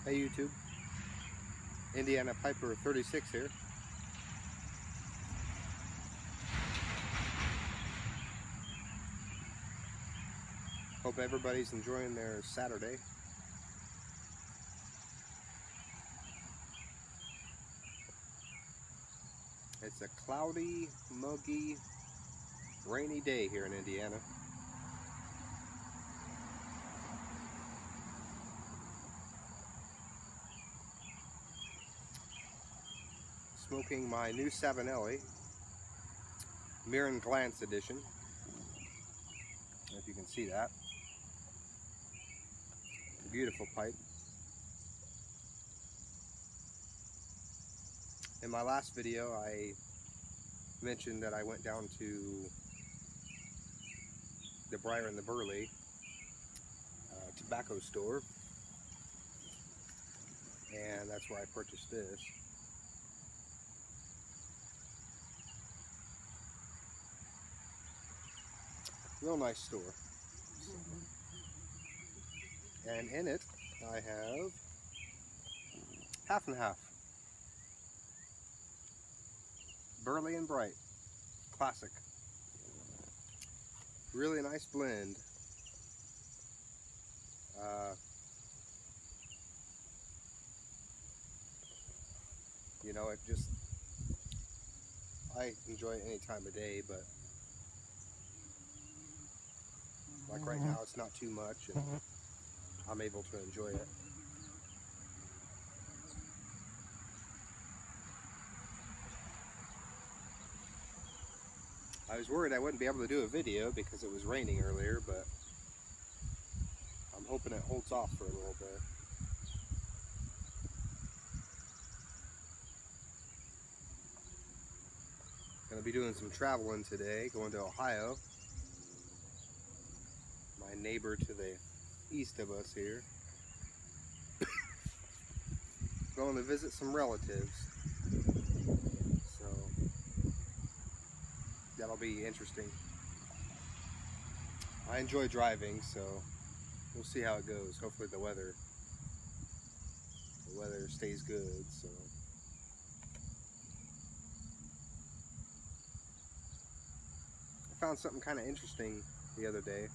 Hey YouTube, Indiana Piper 36 here. Hope everybody's enjoying their Saturday. It's a cloudy, muggy, rainy day here in Indiana. Smoking my new Savenelli Mirron Glance Edition. I don't know if you can see that. A beautiful pipe. In my last video, I mentioned that I went down to the Briar and the Burley tobacco store, and that's where I purchased this. Real nice store. And in it, I have half and half. Burley and Bright. Classic. Really nice blend. You know, I enjoy it any time of day, but like right now it's not too much and I'm able to enjoy it. I was worried I wouldn't be able to do a video because it was raining earlier, but I'm hoping it holds off for a little bit. Gonna be doing some traveling today, going to Ohio. My neighbor to the east of us here. Going to visit some relatives. So that'll be interesting. I enjoy driving, so we'll see how it goes. Hopefully the weather stays good. So I found something kind of interesting the other day.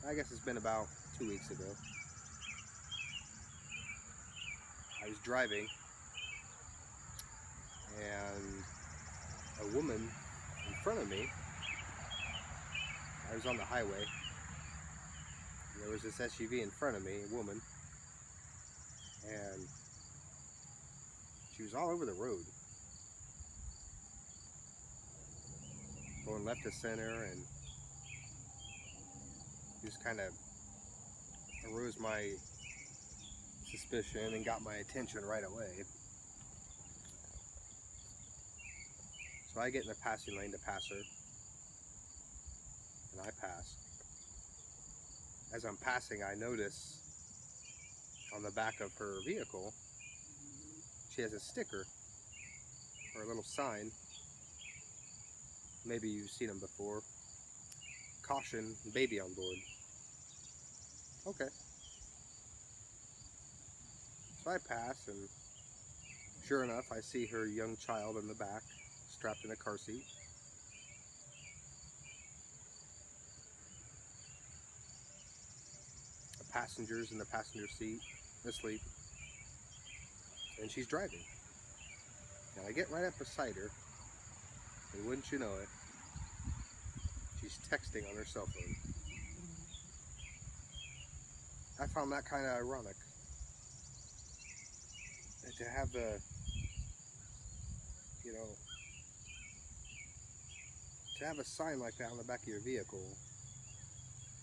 I guess it's been about 2 weeks ago. I was driving and a woman in front of me, I was on the highway, and there was this SUV in front of me, a woman, and she was all over the road, going left to center, and just kind of arose my suspicion and got my attention right away. So I get in the passing lane to pass her, and I pass. As I'm passing, I notice on the back of her vehicle, she has a sticker or a little sign. Maybe you've seen them before. Caution, baby on board. Okay. So I pass, and sure enough, I see her young child in the back, strapped in a car seat. The passenger's in the passenger seat, asleep, and she's driving. And I get right up beside her, and wouldn't you know it, she's texting on her cell phone. I found that kind of ironic. And to have the, you know, to have a sign like that on the back of your vehicle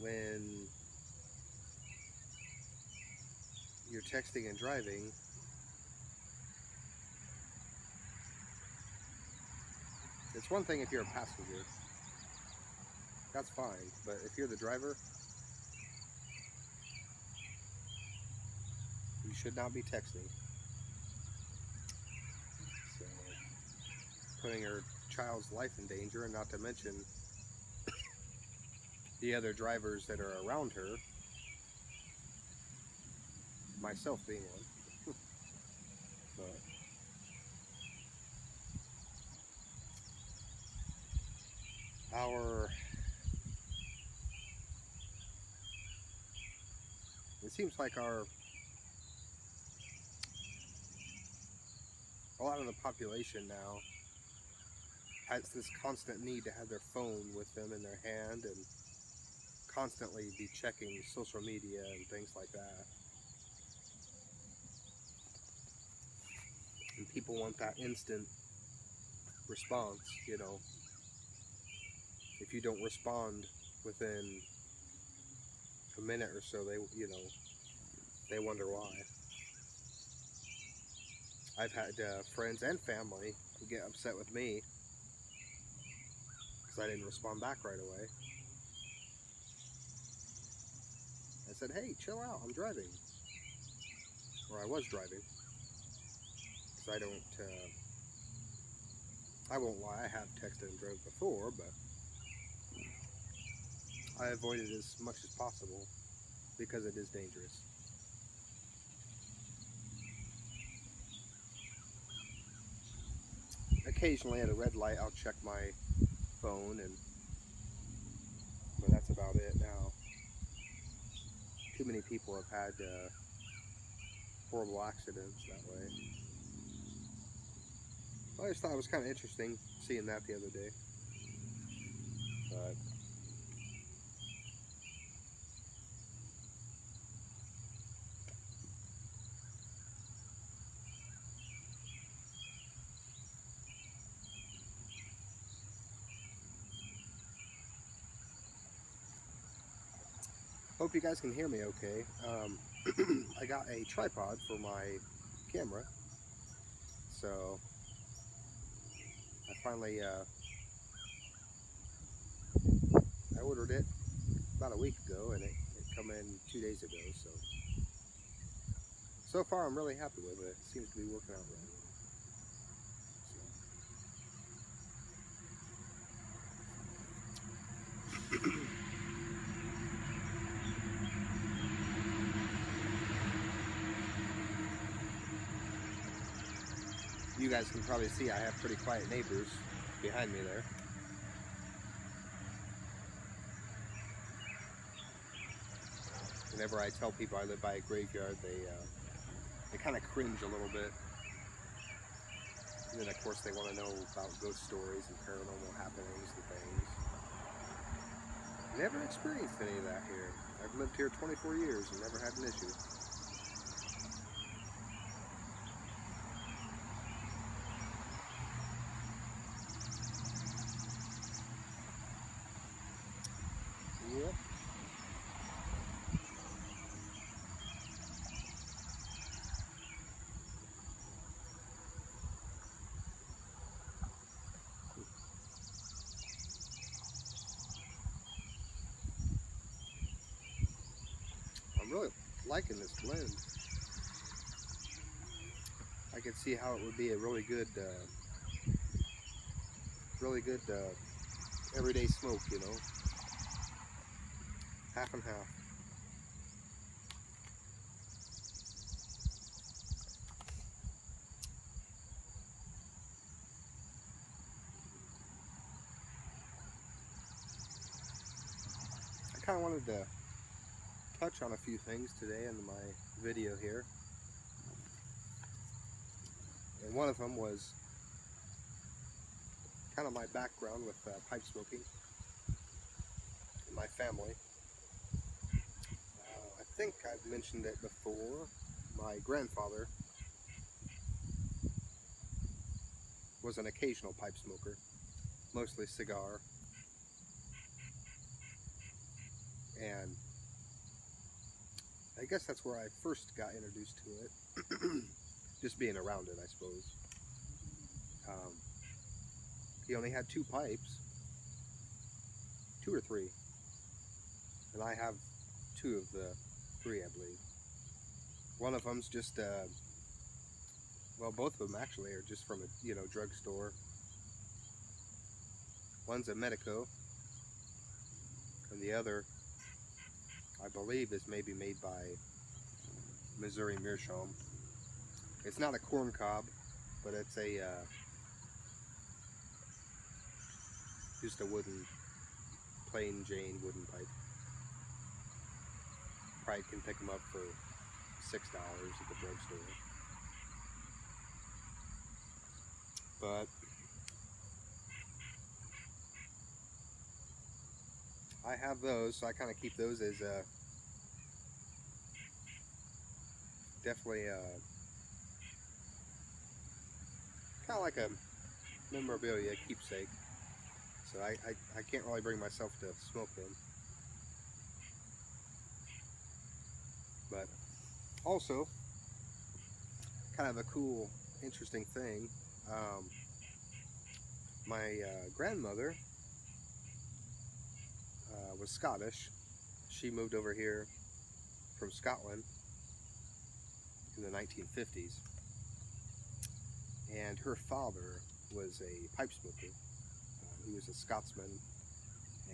when you're texting and driving, it's one thing if you're a passenger, that's fine, but if you're the driver, you should not be texting. So, putting her child's life in danger, and not to mention the other drivers that are around her. myself being one. But it seems like a lot of the population now has this constant need to have their phone with them in their hand and constantly be checking social media and things like that. And people want that instant response, you know. If you don't respond within a minute or so, they wonder why. I've had friends and family who get upset with me because I didn't respond back right away. I said, hey, chill out, I'm driving. Or I was driving. Because I won't lie, I have texted and drove before, but I avoid it as much as possible because it is dangerous. Occasionally at a red light I'll check my phone, but that's about it now. Too many people have had horrible accidents that way. I just thought it was kind of interesting seeing that the other day. But hope you guys can hear me okay. I got a tripod for my camera, so I finally I ordered it about a week ago, and it came in 2 days ago. So far I'm really happy with it. It seems to be working out right. You guys can probably see I have pretty quiet neighbors behind me there. Whenever I tell people I live by a graveyard, they kind of cringe a little bit. And then of course they want to know about ghost stories and paranormal happenings and things. Never experienced any of that here. I've lived here 24 years and never had an issue. Yep. I'm really liking this blend. I could see how it would be a really good everyday smoke, you know. Half and half. I kind of wanted to touch on a few things today in my video here. And one of them was kind of my background with pipe smoking in my family. I think I've mentioned it before. My grandfather was an occasional pipe smoker, mostly cigar. And I guess that's where I first got introduced to it. Just being around it, I suppose. He only had 2 pipes. 2 or 3. And I have 2 of the 3, I believe. One of them's just, well, both of them actually are just from a, drugstore. One's a Medico. And the other, I believe, is maybe made by Missouri meerschaum. It's not a corn cob, but it's a just a plain Jane wooden pipe. Probably can pick them up for $6 at the drugstore. But I have those, so I kind of keep those as definitely kind of like a memorabilia keepsake. So I can't really bring myself to smoke them. But also, kind of a cool, interesting thing, my grandmother was Scottish. She moved over here from Scotland in the 1950s. And her father was a pipe smoker. He was a Scotsman,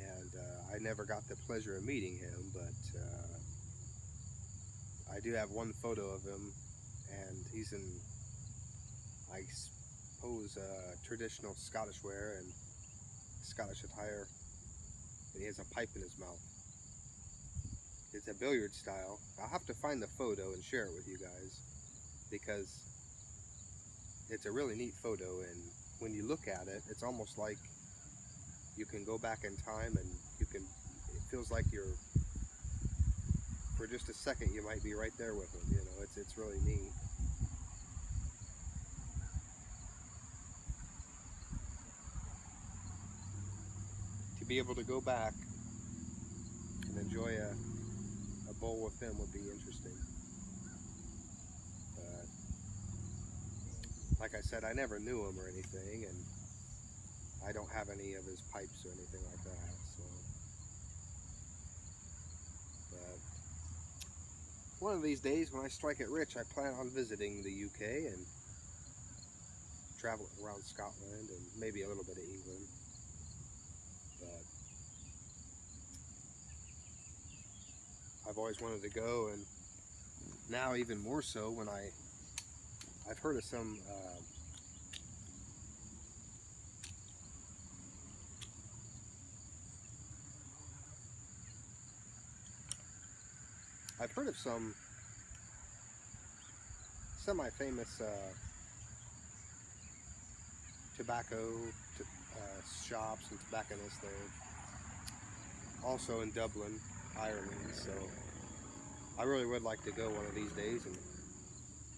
and I never got the pleasure of meeting him, but I do have one photo of him, and he's in, I suppose, traditional Scottish wear and Scottish attire, and he has a pipe in his mouth. It's a billiard style. I'll have to find the photo and share it with you guys, because it's a really neat photo, and when you look at it, it's almost like you can go back in time, and it feels like you're, for just a second, you might be right there with him. You know, it's really neat. To be able to go back and enjoy a bowl with him would be interesting. But like I said, I never knew him or anything, and I don't have any of his pipes or anything like that. So, but one of these days, when I strike it rich, I plan on visiting the UK and travel around Scotland and maybe a little bit of England. But I've always wanted to go, and now even more so when I've heard of some semi-famous tobacco shops and tobacconists there, also in Dublin, Ireland. So I really would like to go one of these days and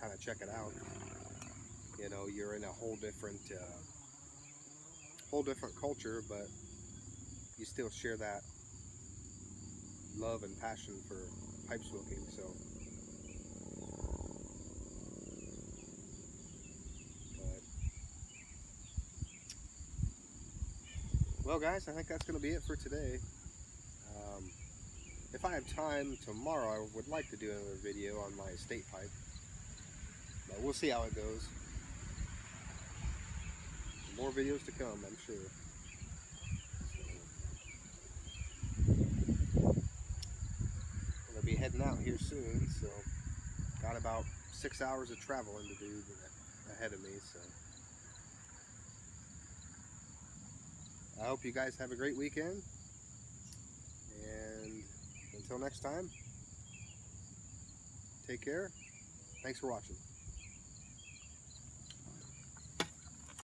kind of check it out. You know, you're in a whole different culture, but you still share that love and passion for pipe smoking. So, but, well, guys, I think that's going to be it for today. If I have time tomorrow, I would like to do another video on my estate pipe, but we'll see how it goes. More videos to come, I'm sure. I'll be heading out here soon, so got about 6 hours of traveling to do ahead of me. So I hope you guys have a great weekend, and until next time, take care. Thanks for watching.